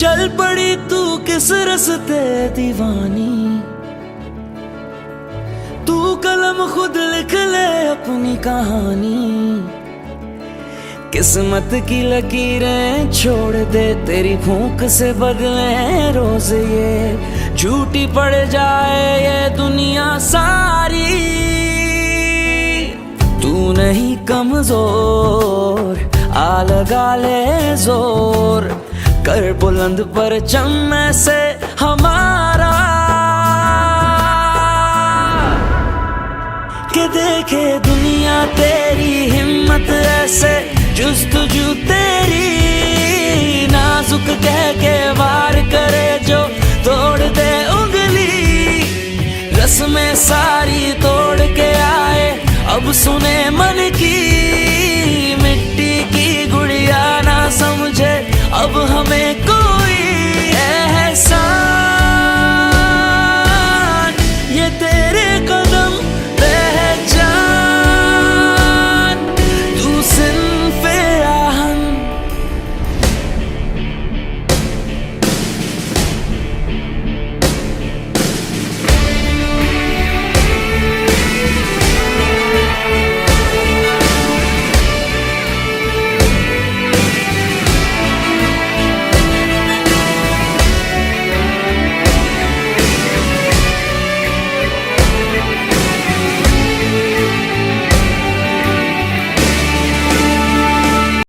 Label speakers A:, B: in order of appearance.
A: चल पड़ी तू किस रस्ते दीवानी, तू कलम खुद लिख ले अपनी कहानी। किस्मत की लकीरें छोड़ दे, तेरी फूंक से बदले रोज ये, झूठी पड़ जाए ये दुनिया सारी। तू नहीं कमजोर, आ लगा ले जोर, कर बुलंद परचम से हमारा, के देखे दुनिया तेरी हिम्मत ऐसे, जुस्तजू तेरी नाजुक कह के वार करे जो तोड़ दे उंगली। रस्में सारी तोड़ के आए अब सुने मन की, मिट्टी की गुड़िया ना समझे अब हमें